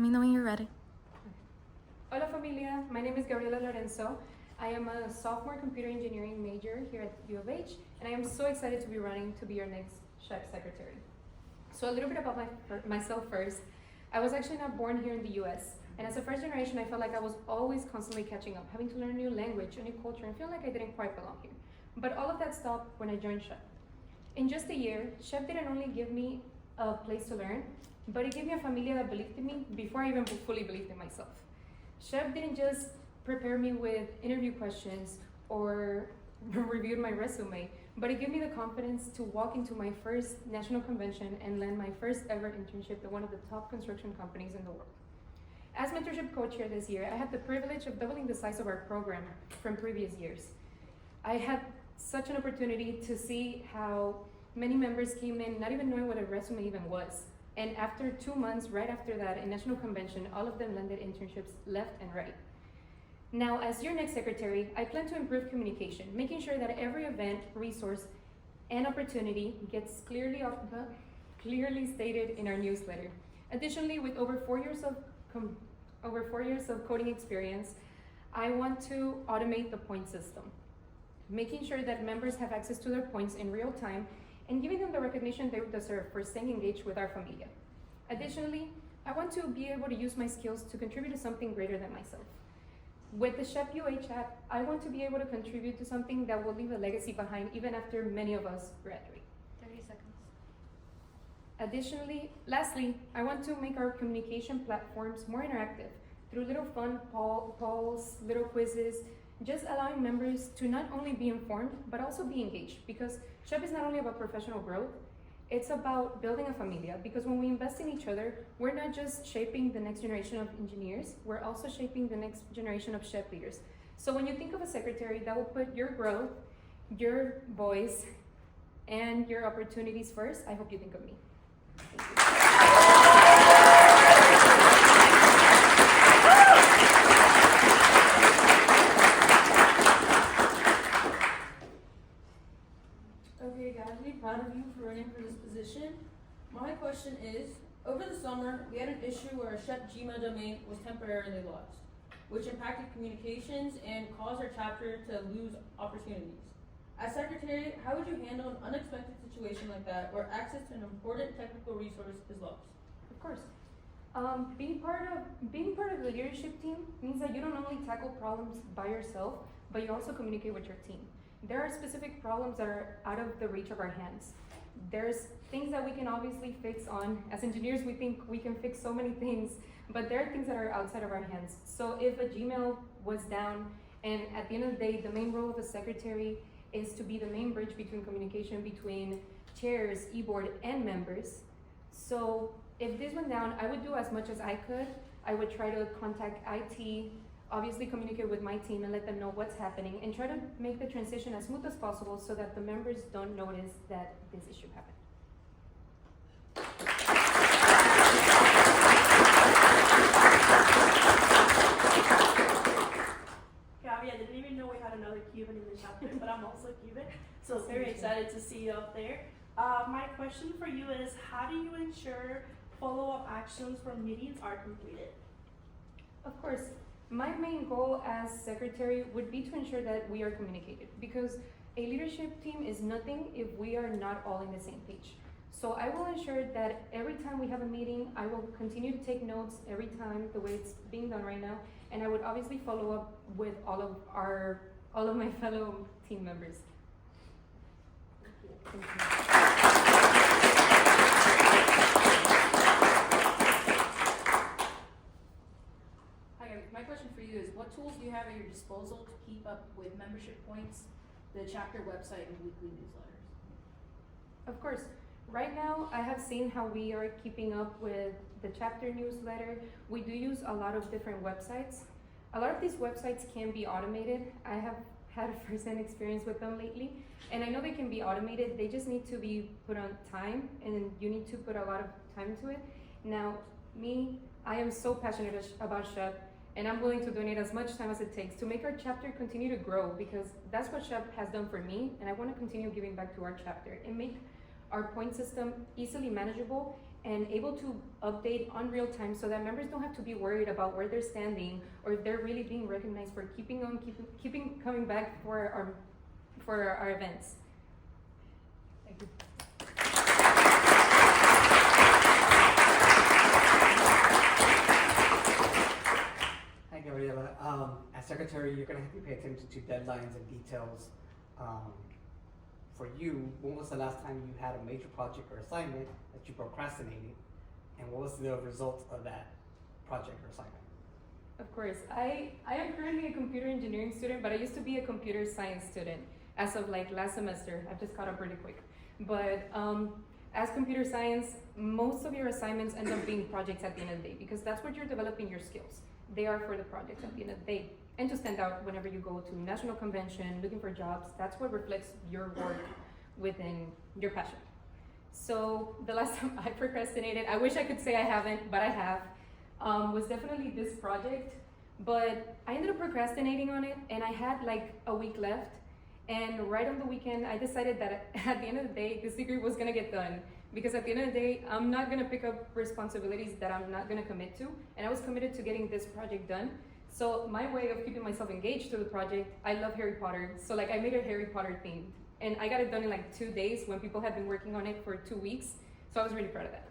Let me know when you're ready. Hola familia, my name is Gabriela Lorenzo. I am a sophomore computer engineering major here at U of H, and I am so excited to be running to be your next SHPE secretary. So a little bit about myself first. I was actually not born here in the US, and as a first generation, I felt like I was always constantly catching up, having to learn a new language, a new culture, and feel like I didn't quite belong here. But all of that stopped when I joined SHPE. In just a year, SHPE didn't only give me a place to learn, but it gave me a familia that believed in me before I even fully believed in myself. SHPE didn't just prepare me with interview questions or reviewed my resume, but it gave me the confidence to walk into my first national convention and land my first ever internship at one of the top construction companies in the world. As mentorship co-chair this year, I had the privilege of doubling the size of our program from previous years. I had such an opportunity to see how many members came in not even knowing what a resume even was. And after 2 months, right after that, in national convention, all of them landed internships left and right. Now, as your next secretary, I plan to improve communication, making sure that every event, resource, and opportunity gets clearly stated in our newsletter. Additionally, with over 4 years of coding experience, I want to automate the point system, making sure that members have access to their points in real time and giving them the recognition they deserve for staying engaged with our familia. Additionally, I want to be able to use my skills to contribute to something greater than myself. With the SHPE-UH app, I want to be able to contribute to something that will leave a legacy behind even after many of us graduate. 30 seconds. Additionally, lastly, I want to make our communication platforms more interactive through little fun polls, little quizzes, just allowing members to not only be informed, but also be engaged, because SHPE is not only about professional growth, it's about building a familia, because when we invest in each other, we're not just shaping the next generation of engineers, we're also shaping the next generation of SHPE leaders. So when you think of a secretary that will put your growth, your voice, and your opportunities first, I hope you think of me. Thank you. Okay guys, we're proud of you for running for this position. My question is, over the summer, we had an issue where our SHPE Gmail domain was temporarily lost, which impacted communications and caused our chapter to lose opportunities. As secretary, how would you handle an unexpected situation like that where access to an important technical resource is lost? Of course. Being part of the leadership team means that you don't only tackle problems by yourself, but you also communicate with your team. There are specific problems that are out of the reach of our hands. There's things that we can obviously fix on. As engineers, we think we can fix so many things, but there are things that are outside of our hands. So if a Gmail was down, and at the end of the day, the main role of a secretary is to be the main bridge between communication between chairs, e-board, and members. So if this went down, I would do as much as I could. I would try to contact IT, obviously communicate with my team and let them know what's happening, and try to make the transition as smooth as possible so that the members don't notice that this issue happened. Gabby, I didn't even know we had another Cuban in the chapter, but I'm also Cuban, so very excited to see you up there. My question for you is, how do you ensure follow-up actions from meetings are completed? Of course. My main goal as secretary would be to ensure that we are communicated, because a leadership team is nothing if we are not all in the same page. So I will ensure that every time we have a meeting, I will continue to take notes every time the way it's being done right now, and I would obviously follow up with all of my fellow team members. Thank you. My question for you is, what tools do you have at your disposal to keep up with membership points, the chapter website, and weekly newsletters? Of course. Right now, I have seen how we are keeping up with the chapter newsletter. We do use a lot of different websites. A lot of these websites can be automated. I have had a first-hand experience with them lately, and I know they can be automated. They just need to be put on time, and you need to put a lot of time into it. Now, I am so passionate about SHPE, and I'm willing to donate as much time as it takes to make our chapter continue to grow, because that's what SHPE has done for me, and I want to continue giving back to our chapter and make our point system easily manageable and able to update on real time so that members don't have to be worried about where they're standing or if they're really being recognized for keeping coming back for our events. Thank you. Hi, Gabriela. As secretary, you're going to have to pay attention to deadlines and details. For you, when was the last time you had a major project or assignment that you procrastinated, and what was the result of that project or assignment? Of course, I am currently a computer engineering student, but I used to be a computer science student as of like last semester. I've just caught up really quick. But as computer science, most of your assignments end up being projects at the end of the day because that's what you're developing your skills. They are for the projects at the end of the day. And to stand out whenever you go to national convention, looking for jobs, that's what reflects your work within your passion. So the last time I procrastinated, I wish I could say I haven't, but I have, was definitely this project. But I ended up procrastinating on it, and I had like a week left. And right on the weekend, I decided that at the end of the day, this degree was gonna get done. Because at the end of the day, I'm not gonna pick up responsibilities that I'm not gonna commit to. And I was committed to getting this project done. So my way of keeping myself engaged to the project, I love Harry Potter. So like I made a Harry Potter theme. And I got it done in like 2 days when people had been working on it for 2 weeks. So I was really proud of that.